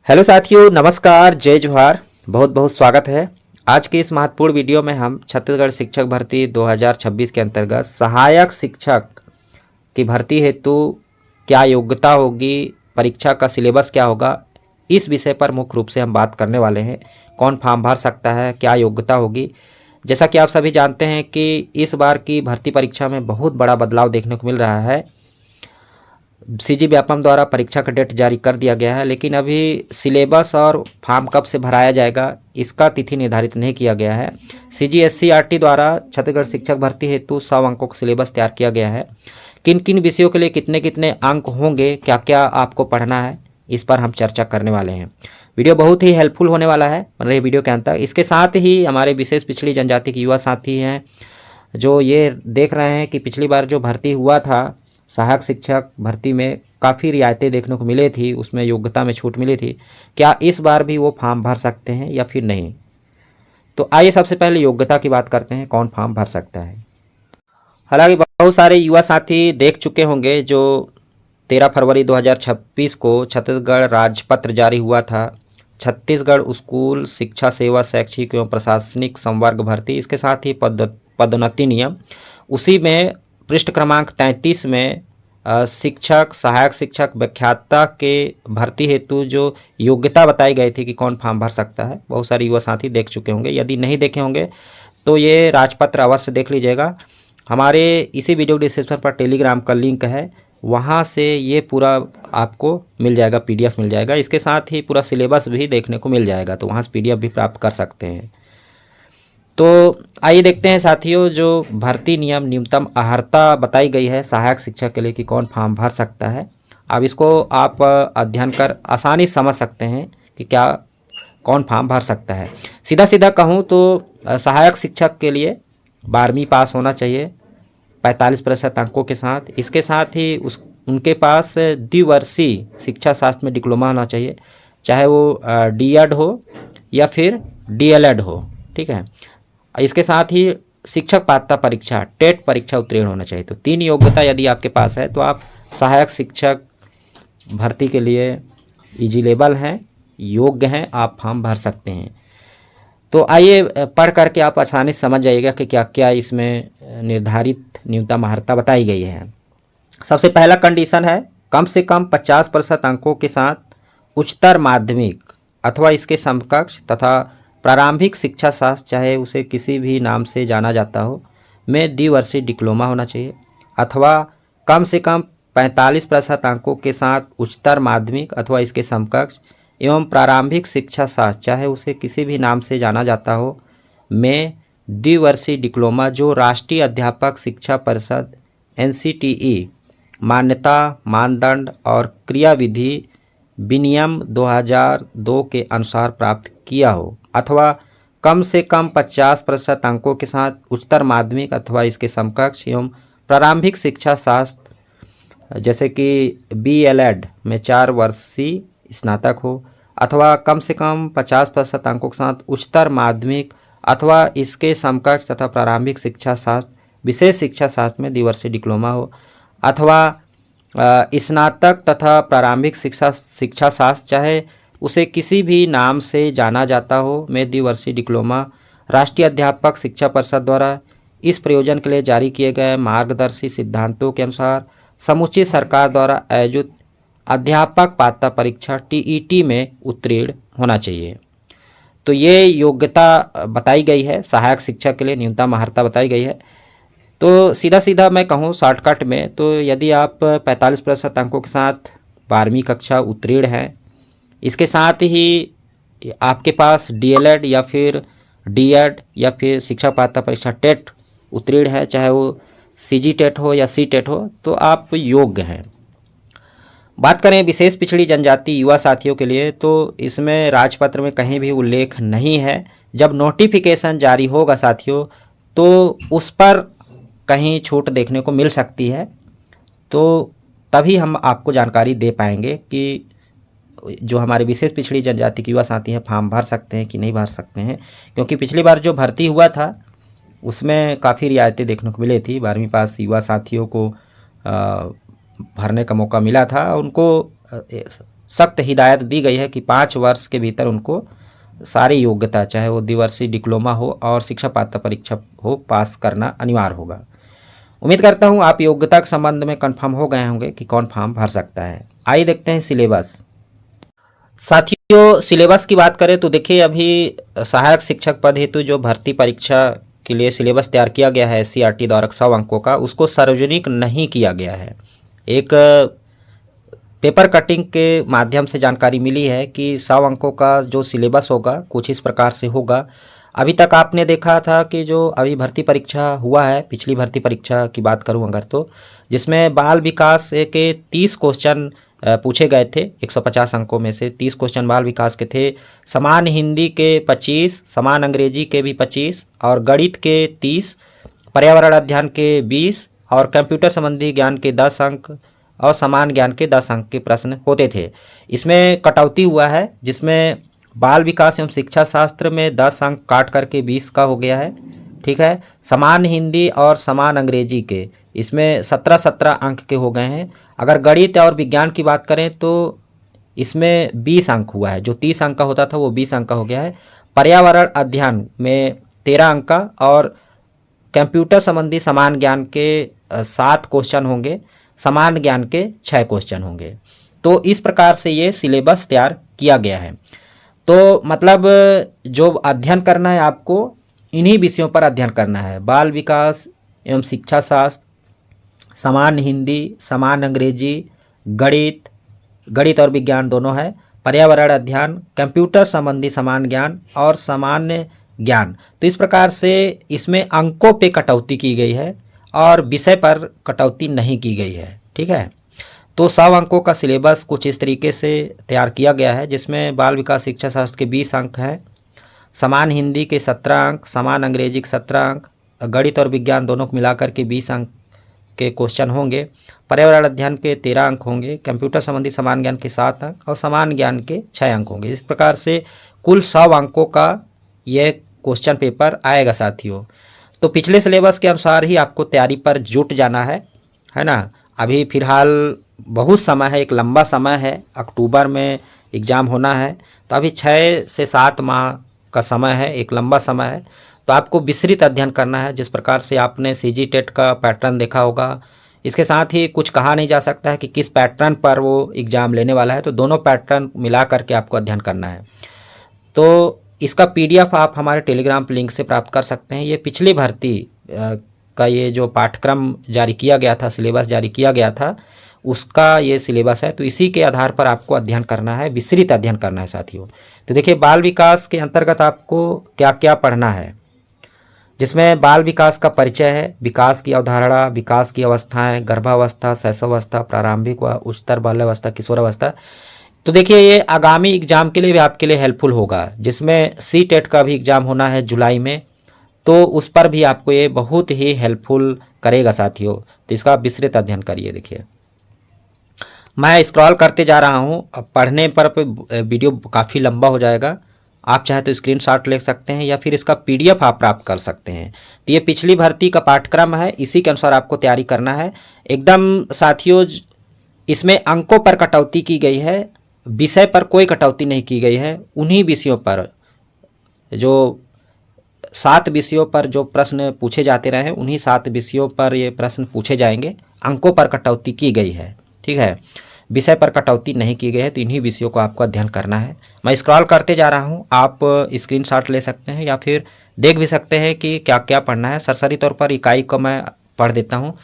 Hello साथियों, नमस्कार, जय जोहार। बहुत बहुत स्वागत है। आज के इस महत्वपूर्ण वीडियो में हम छत्तीसगढ़ शिक्षक भर्ती 2026 के अंतर्गत सहायक शिक्षक की भर्ती हेतु क्या योग्यता होगी, परीक्षा का सिलेबस क्या होगा, इस विषय पर मुख्य रूप से हम बात करने वाले हैं। कौन फॉर्म भर सकता है, क्या योग्यता होगी। जैसा कि आप सभी जानते हैं कि इस बार की भर्ती परीक्षा में बहुत बड़ा बदलाव देखने को मिल रहा है। सीजी व्यापम द्वारा परीक्षा का डेट जारी कर दिया गया है, लेकिन अभी सिलेबस और फॉर्म कब से भराया जाएगा इसका तिथि निर्धारित नहीं किया गया है। CGSCRT द्वारा छत्तीसगढ़ शिक्षक भर्ती हेतु 100 अंकों का सिलेबस तैयार किया गया है। किन किन विषयों के लिए कितने कितने अंक होंगे, क्या क्या आपको पढ़ना है, इस पर हम चर्चा करने वाले हैं। वीडियो बहुत ही हेल्पफुल होने वाला है, बन रही वीडियो के अंत तक। इसके साथ ही हमारे विशेष पिछड़ी जनजाति के युवा साथी हैं जो ये देख रहे हैं कि पिछली बार जो भर्ती हुआ था सहायक शिक्षक भर्ती में काफ़ी रियायतें देखने को मिली थी, उसमें योग्यता में छूट मिली थी। क्या इस बार भी वो फॉर्म भर सकते हैं या फिर नहीं? तो आइए सबसे पहले योग्यता की बात करते हैं, कौन फॉर्म भर सकता है। हालांकि बहुत सारे युवा साथी देख चुके होंगे जो 13 फरवरी 2026 को छत्तीसगढ़ राजपत्र जारी हुआ था, छत्तीसगढ़ स्कूल शिक्षा सेवा शैक्षिक एवं प्रशासनिक संवर्ग भर्ती, इसके साथ ही पदोन्नति नियम। उसी में पृष्ठ क्रमांक 33 में शिक्षक, सहायक शिक्षक, व्याख्याता के भर्ती हेतु जो योग्यता बताई गई थी कि कौन फॉर्म भर सकता है, बहुत सारे युवा साथी देख चुके होंगे। यदि नहीं देखे होंगे तो ये राजपत्र अवश्य देख लीजिएगा। हमारे इसी वीडियो डिस्क्रिप्शन पर टेलीग्राम का लिंक है, वहाँ से ये पूरा आपको मिल जाएगा, PDF मिल जाएगा। इसके साथ ही पूरा सिलेबस भी देखने को मिल जाएगा, तो वहाँ से PDF भी प्राप्त कर सकते हैं। तो आइए देखते हैं साथियों, जो भर्ती नियम न्यूनतम अर्हता बताई गई है सहायक शिक्षक के लिए कि कौन फॉर्म भर सकता है। अब इसको आप अध्ययन कर आसानी समझ सकते हैं कि क्या कौन फॉर्म भर सकता है। सीधा सीधा कहूँ तो सहायक शिक्षक के लिए 12वीं पास होना चाहिए 45% अंकों के साथ। इसके साथ ही उनके पास द्विवर्षीय शिक्षा शास्त्र में डिप्लोमा होना चाहिए, चाहे वो D.Ed हो या फिर DLED हो, ठीक है। इसके साथ ही शिक्षक पात्रता परीक्षा टेट परीक्षा उत्तीर्ण होना चाहिए। तो 3 योग्यता यदि आपके पास है तो आप सहायक शिक्षक भर्ती के लिए एलिजिबल हैं, योग्य हैं, आप फॉर्म भर सकते हैं। तो आइए पढ़ करके आप आसानी से समझ जाइएगा कि क्या क्या इसमें निर्धारित न्यूनतम अर्हता बताई गई है। सबसे पहला कंडीशन है कम से कम 50% अंकों के साथ उच्चतर माध्यमिक अथवा इसके समकक्ष तथा प्रारंभिक शिक्षा शास्त्र, चाहे उसे किसी भी नाम से जाना जाता हो, में द्विवर्षीय डिप्लोमा होना चाहिए, अथवा कम से कम 45% अंकों के साथ उच्चतर माध्यमिक अथवा इसके समकक्ष एवं प्रारंभिक शिक्षा शास्त्र, चाहे उसे किसी भी नाम से जाना जाता हो, में द्विवर्षीय डिप्लोमा जो राष्ट्रीय अध्यापक शिक्षा परिषद NCTE मान्यता, मानदंड और क्रियाविधि विनियम 2002 के अनुसार प्राप्त किया हो, अथवा कम से कम 50% अंकों के साथ उच्चतर माध्यमिक अथवा इसके समकक्ष एवं प्रारंभिक शिक्षा शास्त्र जैसे कि BLED में 4 वर्षीय स्नातक हो, अथवा कम से कम 50% अंकों के साथ उच्चतर माध्यमिक अथवा इसके समकक्ष तथा प्रारंभिक शिक्षा शास्त्र विशेष शिक्षा शास्त्र में द्विवर्षीय डिप्लोमा हो, अथवा स्नातक तथा प्रारंभिक शिक्षा शास्त्र, चाहे उसे किसी भी नाम से जाना जाता हो, में द्विवर्षीय डिप्लोमा राष्ट्रीय अध्यापक शिक्षा परिषद द्वारा इस प्रयोजन के लिए जारी किए गए मार्गदर्शी सिद्धांतों के अनुसार समुचित सरकार द्वारा आयोजित अध्यापक पात्रता परीक्षा TET में उत्तीर्ण होना चाहिए। तो ये योग्यता बताई गई है सहायक शिक्षक के लिए, न्यूनतम अर्हता बताई गई है। तो सीधा सीधा मैं कहूँ शॉर्टकट में, तो यदि आप 45% अंकों के साथ 12वीं कक्षा उत्तीर्ण हैं, इसके साथ ही आपके पास DLED या फिर D.Ed या फिर शिक्षा पात्रता परीक्षा टेट उत्तीर्ण है, चाहे वो CG टेट हो या C टेट हो, तो आप योग्य हैं। बात करें विशेष पिछड़ी जनजाति युवा साथियों के लिए, तो इसमें राजपत्र में कहीं भी उल्लेख नहीं है। जब नोटिफिकेशन जारी होगा साथियों तो उस पर कहीं छूट देखने को मिल सकती है, तो तभी हम आपको जानकारी दे पाएंगे कि जो हमारे विशेष पिछड़ी जनजाति के युवा साथी हैं फॉर्म भर सकते हैं कि नहीं भर सकते हैं। क्योंकि पिछली बार जो भर्ती हुआ था उसमें काफ़ी रियायतें देखने को मिली थी, 12वीं पास युवा साथियों को भरने का मौका मिला था, उनको सख्त हिदायत दी गई है कि 5 वर्ष के भीतर उनको सारी योग्यता, चाहे वो द्विवर्षीय डिप्लोमा हो और शिक्षा पात्रता परीक्षा हो, पास करना अनिवार्य होगा। उम्मीद करता हूँ आप योग्यता के संबंध में कंफर्म हो गए होंगे कि कौन फॉर्म भर सकता है। आइए देखते हैं सिलेबस। साथियों, सिलेबस की बात करें तो देखिए, अभी सहायक शिक्षक पद हेतु जो भर्ती परीक्षा के लिए सिलेबस तैयार किया गया है SCERT द्वारा 100 अंकों का, उसको सार्वजनिक नहीं किया गया है। एक पेपर कटिंग के माध्यम से जानकारी मिली है कि 100 अंकों का जो सिलेबस होगा कुछ इस प्रकार से होगा। अभी तक आपने देखा था कि जो अभी भर्ती परीक्षा हुआ है, पिछली भर्ती परीक्षा की बात करूं अगर, तो जिसमें बाल विकास के 30 क्वेश्चन पूछे गए थे। 150 अंकों में से 30 क्वेश्चन बाल विकास के थे, समान हिंदी के 25, समान अंग्रेजी के भी 25 और गणित के 30, पर्यावरण अध्ययन के 20 और कंप्यूटर संबंधी ज्ञान के 10 अंक और समान ज्ञान के 10 अंक के प्रश्न होते थे। इसमें कटौती हुआ है, जिसमें बाल विकास एवं शिक्षा शास्त्र में 10 अंक काट करके 20 का हो गया है। ठीक है, समान हिंदी और समान अंग्रेजी के इसमें 17-17 अंक के हो गए हैं। अगर गणित और विज्ञान की बात करें तो इसमें 20 अंक हुआ है, जो 30 अंक का होता था वो 20 अंक का हो गया है। पर्यावरण अध्ययन में 13 अंक का और कंप्यूटर संबंधी समान ज्ञान के 7 क्वेश्चन होंगे, समान ज्ञान के 6 क्वेश्चन होंगे। तो इस प्रकार से ये सिलेबस तैयार किया गया है। तो मतलब जो अध्ययन करना है आपको, इन्हीं विषयों पर अध्ययन करना है। बाल विकास एवं शिक्षा शास्त्र, समान हिंदी, समान अंग्रेजी, गणित और विज्ञान दोनों है, पर्यावरण अध्ययन, कंप्यूटर संबंधी समान ज्ञान और सामान्य ज्ञान। तो इस प्रकार से इसमें अंकों पे कटौती की गई है और विषय पर कटौती नहीं की गई है। ठीक है, तो 100 अंकों का सिलेबस कुछ इस तरीके से तैयार किया गया है, जिसमें बाल विकास शिक्षा शास्त्र के 20 अंक हैं, समान हिंदी के 17 अंक, समान अंग्रेजी के 17 अंक, गणित और विज्ञान दोनों को मिलाकर के 20 अंक के क्वेश्चन होंगे, पर्यावरण अध्ययन के 13 अंक होंगे, कंप्यूटर संबंधी समान ज्ञान के 7 अंक और समान ज्ञान के 6 अंक होंगे। इस प्रकार से कुल 100 अंकों का यह क्वेश्चन पेपर आएगा साथियों। तो पिछले सिलेबस के अनुसार ही आपको तैयारी पर जुट जाना है ना। अभी फ़िलहाल बहुत समय है, एक लंबा समय है, अक्टूबर में एग्ज़ाम होना है, तो अभी 6 से 7 माह का समय है, एक लंबा समय है। तो आपको विस्तृत अध्ययन करना है। जिस प्रकार से आपने CG टेट का पैटर्न देखा होगा, इसके साथ ही कुछ कहा नहीं जा सकता है कि किस पैटर्न पर वो एग्ज़ाम लेने वाला है, तो दोनों पैटर्न मिला करके आपको अध्ययन करना है। तो इसका PDF आप हमारे टेलीग्राम लिंक से प्राप्त कर सकते हैं। ये पिछली भर्ती का ये जो पाठ्यक्रम जारी किया गया था, सिलेबस जारी किया गया था, उसका ये सिलेबस है। तो इसी के आधार पर आपको अध्ययन करना है, विस्तृत अध्ययन करना है साथियों। तो देखिए, बाल विकास के अंतर्गत आपको क्या क्या पढ़ना है, जिसमें बाल विकास का परिचय है, विकास की अवधारणा, विकास की अवस्थाएं, गर्भावस्था, शैशवावस्था, प्रारंभिक व उच्चतर बाल्यावस्था, किशोरावस्था। तो देखिए, ये आगामी एग्जाम के लिए भी आपके लिए हेल्पफुल होगा, जिसमें CTET का भी एग्ज़ाम होना है जुलाई में, तो उस पर भी आपको ये बहुत ही हेल्पफुल करेगा साथियों। तो इसका विस्तृत अध्ययन करिए। देखिए, मैं स्क्रॉल करते जा रहा हूँ, अब पढ़ने पर वीडियो काफ़ी लंबा हो जाएगा। आप चाहे तो स्क्रीनशॉट ले सकते हैं या फिर इसका PDF आप प्राप्त कर सकते हैं। तो ये पिछली भर्ती का पाठ्यक्रम है, इसी के अनुसार आपको तैयारी करना है एकदम साथियों। इसमें अंकों पर कटौती की गई है, विषय पर कोई कटौती नहीं की गई है। उन्हीं विषयों पर, जो 7 विषयों पर जो प्रश्न पूछे जाते रहे, उन्हीं 7 विषयों पर ये प्रश्न पूछे जाएंगे। अंकों पर कटौती की गई है, ठीक है, विषय पर कटौती नहीं की गई है। तो इन्हीं विषयों को आपको अध्ययन करना है। मैं स्क्रॉल करते जा रहा हूँ, आप स्क्रीनशॉट ले सकते हैं या फिर देख भी सकते हैं कि क्या क्या पढ़ना है। सरसरी तौर पर इकाई को मैं पढ़ देता हूँ।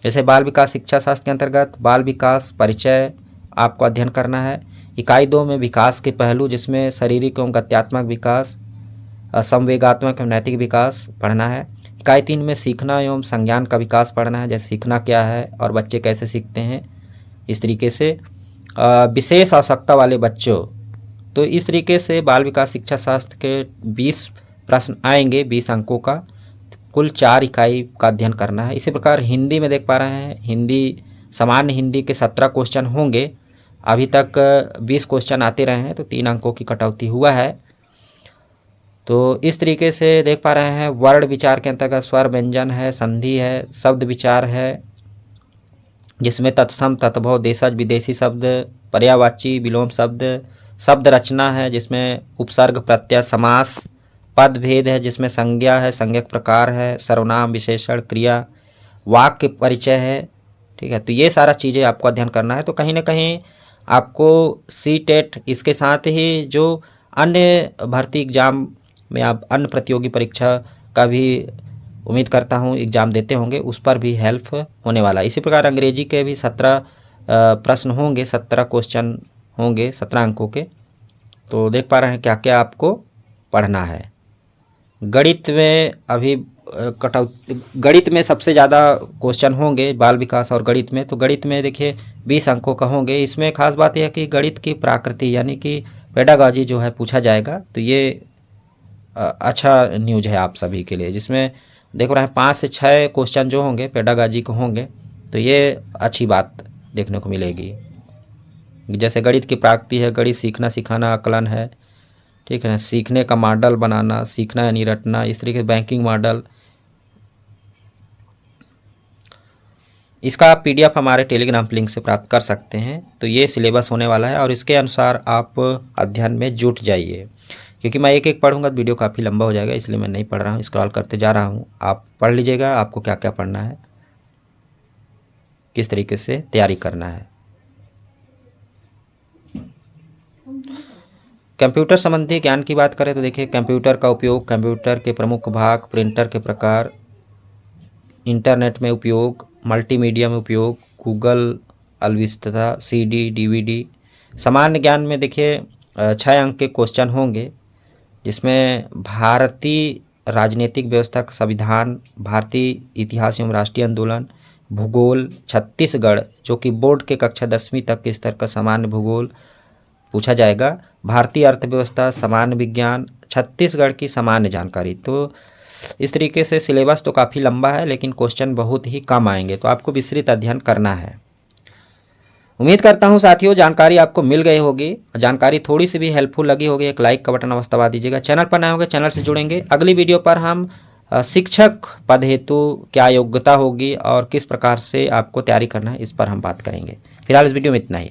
जैसे बाल विकास शिक्षा शास्त्र के अंतर्गत बाल विकास परिचय आपको अध्ययन करना है। इकाई 2 में विकास के पहलू, जिसमें शारीरिक एवं गत्यात्मक विकास, संवेगात्मक एवं नैतिक विकास पढ़ना है। इकाई 3 में सीखना एवं संज्ञान का विकास पढ़ना है, जैसे सीखना क्या है और बच्चे कैसे सीखते हैं, इस तरीके से। विशेष आवश्यकता वाले बच्चों, तो इस तरीके से बाल विकास शिक्षा शास्त्र के 20 प्रश्न आएंगे, 20 अंकों का। कुल 4 इकाई का अध्ययन करना है। इसी प्रकार हिंदी में देख पा रहे हैं, हिंदी, सामान्य हिंदी के 17 क्वेश्चन होंगे। अभी तक 20 क्वेश्चन आते रहे हैं, तो 3 अंकों की कटौती हुआ है। तो इस तरीके से देख पा रहे हैं, वर्ण विचार के अंतर्गत स्वर व्यंजन है, संधि है, शब्द विचार है, जिसमें तत्सम, तत्भव, देशज, विदेशी शब्द, पर्यायवाची, विलोम शब्द, शब्द रचना है जिसमें उपसर्ग, प्रत्यय, समास, पद भेद है जिसमें संज्ञा है, संज्ञक प्रकार है, सर्वनाम, विशेषण, क्रिया, वाक्य परिचय है। ठीक है, तो ये सारा चीज़ें आपको अध्ययन करना है। तो कहीं ना कहीं आपको सी टेट इसके साथ ही जो अन्य भर्ती एग्जाम में आप अन्य प्रतियोगी परीक्षा का भी उम्मीद करता हूँ एग्ज़ाम देते होंगे, उस पर भी हेल्प होने वाला है। इसी प्रकार अंग्रेजी के भी 17 प्रश्न होंगे, 17 क्वेश्चन होंगे 17 अंकों के। तो देख पा रहे हैं क्या क्या आपको पढ़ना है। गणित में अभी गणित में सबसे ज़्यादा क्वेश्चन होंगे बाल विकास और गणित में। तो गणित में देखिए 20 अंकों का होंगे। इसमें खास बात यह है कि गणित की प्रकृति यानी कि पेडागॉजी जो है पूछा जाएगा। तो ये अच्छा न्यूज है आप सभी के लिए, जिसमें देख रहे हैं 5 से 6 क्वेश्चन जो होंगे पेडागॉजी को होंगे। तो ये अच्छी बात देखने को मिलेगी। जैसे गणित की प्रकृति है, गणित सीखना सिखाना आकलन है, ठीक है ना, सीखने का मॉडल बनाना, सीखना यानी रटना, इस तरीके से बैंकिंग मॉडल। इसका आप PDF हमारे टेलीग्राम लिंक से प्राप्त कर सकते हैं। तो ये सिलेबस होने वाला है और इसके अनुसार आप अध्ययन में जुट जाइए, क्योंकि मैं एक एक पढ़ूंगा तो वीडियो काफ़ी लंबा हो जाएगा, इसलिए मैं नहीं पढ़ रहा हूँ, स्क्रॉल करते जा रहा हूँ। आप पढ़ लीजिएगा आपको क्या क्या पढ़ना है, किस तरीके से तैयारी करना है। कंप्यूटर संबंधी ज्ञान की बात करें तो देखिए कंप्यूटर का उपयोग, कंप्यूटर के प्रमुख भाग, प्रिंटर के प्रकार, इंटरनेट में उपयोग, मल्टीमीडिया में उपयोग, गूगल अलविदा, CD DVD। सामान्य ज्ञान में देखिए 6 अंक के क्वेश्चन होंगे, जिसमें भारतीय राजनीतिक व्यवस्था का संविधान, भारतीय इतिहास एवं राष्ट्रीय आंदोलन, भूगोल, छत्तीसगढ़ जो कि बोर्ड के कक्षा 10वीं तक के स्तर का सामान्य भूगोल पूछा जाएगा, भारतीय अर्थव्यवस्था, सामान्य विज्ञान, छत्तीसगढ़ की सामान्य जानकारी। तो इस तरीके से सिलेबस तो काफ़ी लंबा है, लेकिन क्वेश्चन बहुत ही कम आएंगे, तो आपको विस्तृत अध्ययन करना है। उम्मीद करता हूं साथियों जानकारी आपको मिल गई होगी, जानकारी थोड़ी सी भी हेल्पफुल लगी होगी, एक लाइक का बटन अवश्य दबा दीजिएगा। चैनल पर नए होंगे चैनल से जुड़ेंगे। अगली वीडियो पर हम शिक्षक पद हेतु क्या योग्यता होगी और किस प्रकार से आपको तैयारी करना है, इस पर हम बात करेंगे। फिलहाल इस वीडियो में इतना ही।